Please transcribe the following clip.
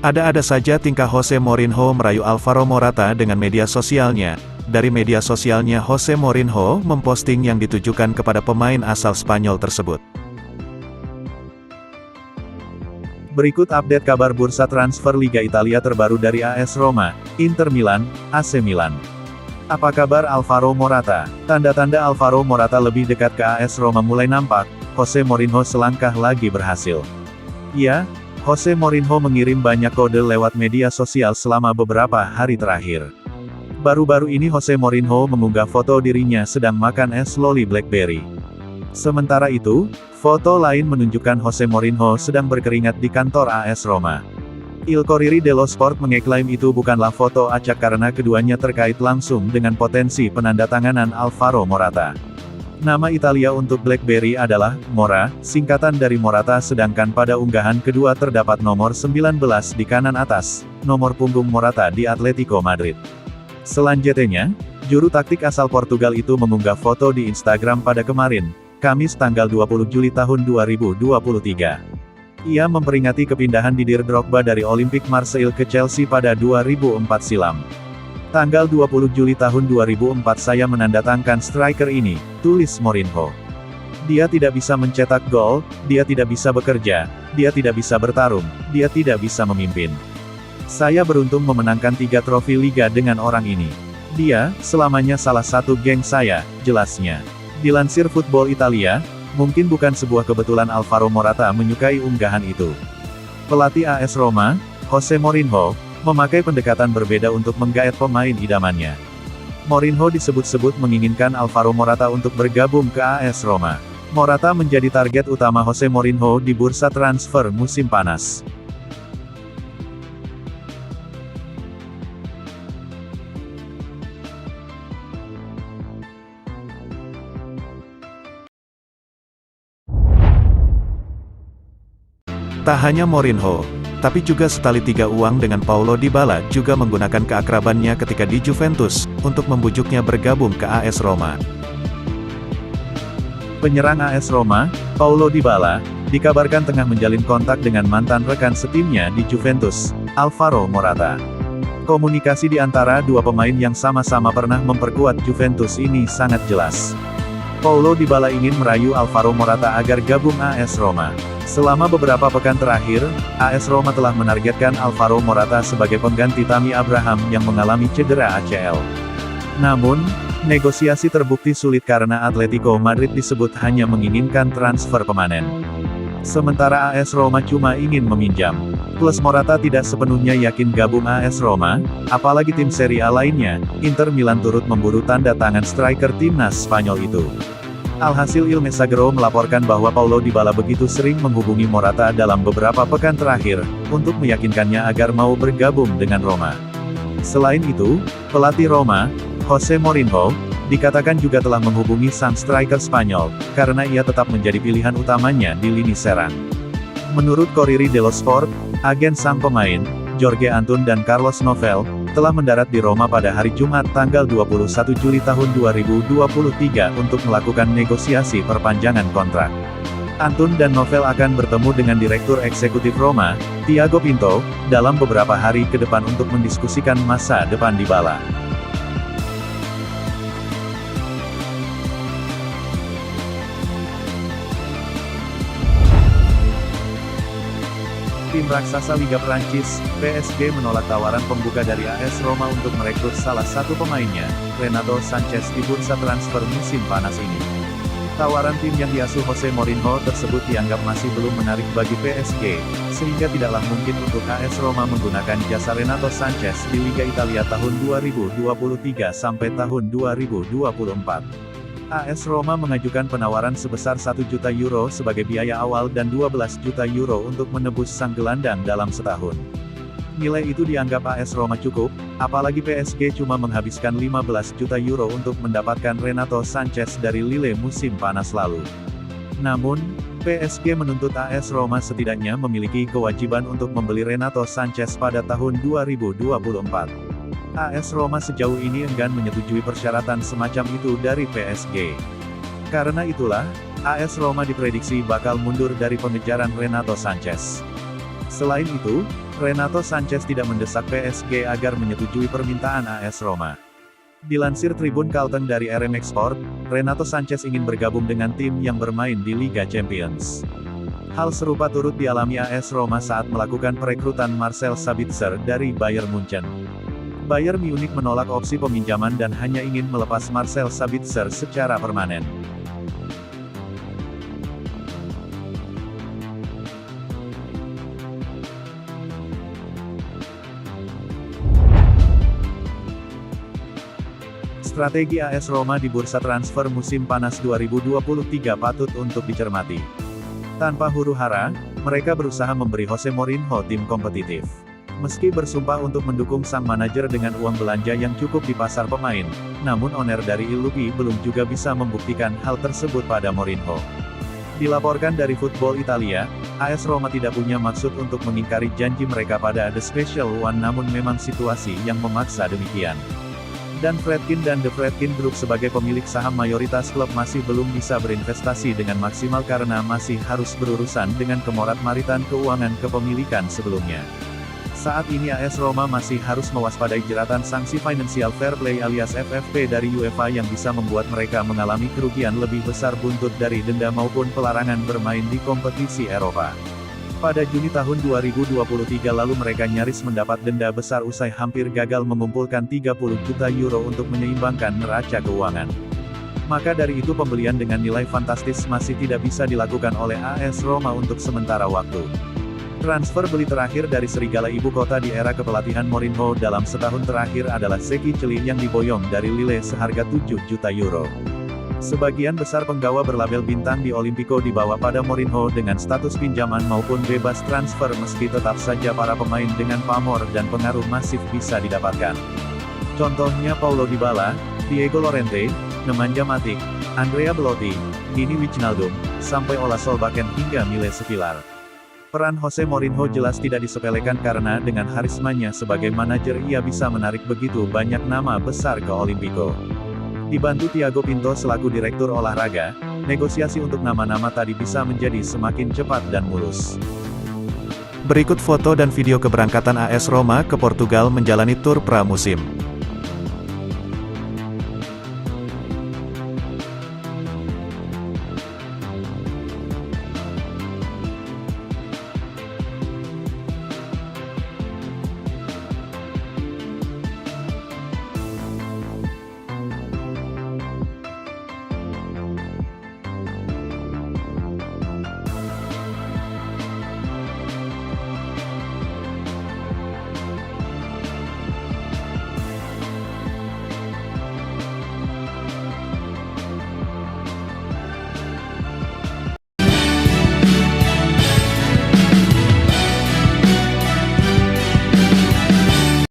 Ada-ada saja tingkah Jose Mourinho merayu Alvaro Morata dengan media sosialnya. Dari media sosialnya Jose Mourinho memposting yang ditujukan kepada pemain asal Spanyol tersebut. Berikut update kabar bursa transfer Liga Italia terbaru dari AS Roma, Inter Milan, AC Milan. Apa kabar Alvaro Morata? Tanda-tanda Alvaro Morata lebih dekat ke AS Roma mulai nampak, Jose Mourinho selangkah lagi berhasil. Ya, Jose Mourinho mengirim banyak kode lewat media sosial selama beberapa hari terakhir. Baru-baru ini Jose Mourinho mengunggah foto dirinya sedang makan es loli Blackberry. Sementara itu, foto lain menunjukkan Jose Mourinho sedang berkeringat di kantor AS Roma. Il Corriere dello Sport mengeklaim itu bukanlah foto acak karena keduanya terkait langsung dengan potensi penandatanganan Alvaro Morata. Nama Italia untuk Blackberry adalah Mora, singkatan dari Morata, sedangkan pada unggahan kedua terdapat nomor 19 di kanan atas, nomor punggung Morata di Atletico Madrid. Selanjutnya, juru taktik asal Portugal itu mengunggah foto di Instagram pada kemarin, Kamis tanggal 20 Juli tahun 2023. Ia memperingati kepindahan Didier Drogba dari Olympique Marseille ke Chelsea pada 2004 silam. Tanggal 20 Juli tahun 2004 saya menandatangkan striker ini, tulis Mourinho. Dia tidak bisa mencetak gol, dia tidak bisa bekerja, dia tidak bisa bertarung, dia tidak bisa memimpin. Saya beruntung memenangkan 3 trofi Liga dengan orang ini. Dia, selamanya salah satu geng saya, jelasnya. Dilansir Football Italia, mungkin bukan sebuah kebetulan Alvaro Morata menyukai unggahan itu. Pelatih AS Roma, Jose Mourinho, memakai pendekatan berbeda untuk menggaet pemain idamannya. Mourinho disebut-sebut menginginkan Alvaro Morata untuk bergabung ke AS Roma. Morata menjadi target utama Jose Mourinho di bursa transfer musim panas. Tak hanya Mourinho, tapi juga setali tiga uang dengan Paulo Dybala juga menggunakan keakrabannya ketika di Juventus, untuk membujuknya bergabung ke AS Roma. Penyerang AS Roma, Paulo Dybala, dikabarkan tengah menjalin kontak dengan mantan rekan setimnya di Juventus, Alvaro Morata. Komunikasi di antara dua pemain yang sama-sama pernah memperkuat Juventus ini sangat jelas. Paulo Dybala ingin merayu Alvaro Morata agar gabung AS Roma. Selama beberapa pekan terakhir, AS Roma telah menargetkan Alvaro Morata sebagai pengganti Tammy Abraham yang mengalami cedera ACL. Namun, negosiasi terbukti sulit karena Atletico Madrid disebut hanya menginginkan transfer pemanen. Sementara AS Roma cuma ingin meminjam. Plus Morata tidak sepenuhnya yakin gabung AS Roma, apalagi tim Serie A lainnya, Inter Milan turut memburu tanda tangan striker timnas Spanyol itu. Alhasil Il Messaggero melaporkan bahwa Paulo Dybala begitu sering menghubungi Morata dalam beberapa pekan terakhir, untuk meyakinkannya agar mau bergabung dengan Roma. Selain itu, pelatih Roma, Jose Mourinho, dikatakan juga telah menghubungi sang striker Spanyol, karena ia tetap menjadi pilihan utamanya di lini serang. Menurut Corriere dello Sport, agen sang pemain, Jorge Antun dan Carlos Novel, telah mendarat di Roma pada hari Jumat tanggal 21 Juli tahun 2023 untuk melakukan negosiasi perpanjangan kontrak. Antun dan Novel akan bertemu dengan Direktur Eksekutif Roma, Thiago Pinto, dalam beberapa hari ke depan untuk mendiskusikan masa depan Dybala. Tim raksasa Liga Prancis, PSG menolak tawaran pembuka dari AS Roma untuk merekrut salah satu pemainnya, Renato Sanches di bursa transfer musim panas ini. Tawaran tim yang diasuh Jose Mourinho tersebut dianggap masih belum menarik bagi PSG, sehingga tidaklah mungkin untuk AS Roma menggunakan jasa Renato Sanches di Liga Italia tahun 2023 sampai tahun 2024. AS Roma mengajukan penawaran sebesar 1 juta euro sebagai biaya awal dan 12 juta euro untuk menebus sang gelandang dalam setahun. Nilai itu dianggap AS Roma cukup, apalagi PSG cuma menghabiskan 15 juta euro untuk mendapatkan Renato Sanches dari Lille musim panas lalu. Namun, PSG menuntut AS Roma setidaknya memiliki kewajiban untuk membeli Renato Sanches pada tahun 2024. AS Roma sejauh ini enggan menyetujui persyaratan semacam itu dari PSG. Karena itulah, AS Roma diprediksi bakal mundur dari pengejaran Renato Sanches. Selain itu, Renato Sanches tidak mendesak PSG agar menyetujui permintaan AS Roma. Dilansir Tribun Carlton dari RMX Sport, Renato Sanches ingin bergabung dengan tim yang bermain di Liga Champions. Hal serupa turut dialami AS Roma saat melakukan perekrutan Marcel Sabitzer dari Bayern Munchen. Bayern Munich menolak opsi peminjaman dan hanya ingin melepas Marcel Sabitzer secara permanen. Strategi AS Roma di bursa transfer musim panas 2023 patut untuk dicermati. Tanpa huru-hara, mereka berusaha memberi Jose Mourinho tim kompetitif. Meski bersumpah untuk mendukung sang manajer dengan uang belanja yang cukup di pasar pemain, namun owner dari Il Lupi belum juga bisa membuktikan hal tersebut pada Mourinho. Dilaporkan dari Football Italia, AS Roma tidak punya maksud untuk mengingkari janji mereka pada The Special One, namun memang situasi yang memaksa demikian. Dan Friedkin dan The Friedkin Group sebagai pemilik saham mayoritas klub masih belum bisa berinvestasi dengan maksimal karena masih harus berurusan dengan kemorat-maritan keuangan kepemilikan sebelumnya. Saat ini AS Roma masih harus mewaspadai jeratan sanksi Financial Fair Play alias FFP dari UEFA yang bisa membuat mereka mengalami kerugian lebih besar buntut dari denda maupun pelarangan bermain di kompetisi Eropa. Pada Juni tahun 2023 lalu mereka nyaris mendapat denda besar usai hampir gagal mengumpulkan 30 juta euro untuk menyeimbangkan neraca keuangan. Maka dari itu pembelian dengan nilai fantastis masih tidak bisa dilakukan oleh AS Roma untuk sementara waktu. Transfer beli terakhir dari Serigala Ibu Kota di era kepelatihan Mourinho dalam setahun terakhir adalah Zeki Celi yang diboyong dari Lille seharga 7 juta euro. Sebagian besar penggawa berlabel bintang di Olimpico dibawa pada Mourinho dengan status pinjaman maupun bebas transfer, meski tetap saja para pemain dengan pamor dan pengaruh masif bisa didapatkan. Contohnya Paulo Dybala, Diego Llorente, Nemanja Matic, Andrea Belotti, Gini Wijnaldum, sampai Ola Solbakken hingga Mile Sevilar. Peran Jose Mourinho jelas tidak disepelekan karena dengan karismanya sebagai manajer ia bisa menarik begitu banyak nama besar ke Olimpico. Dibantu Thiago Pinto selaku direktur olahraga, negosiasi untuk nama-nama tadi bisa menjadi semakin cepat dan mulus. Berikut foto dan video keberangkatan AS Roma ke Portugal menjalani tur pramusim.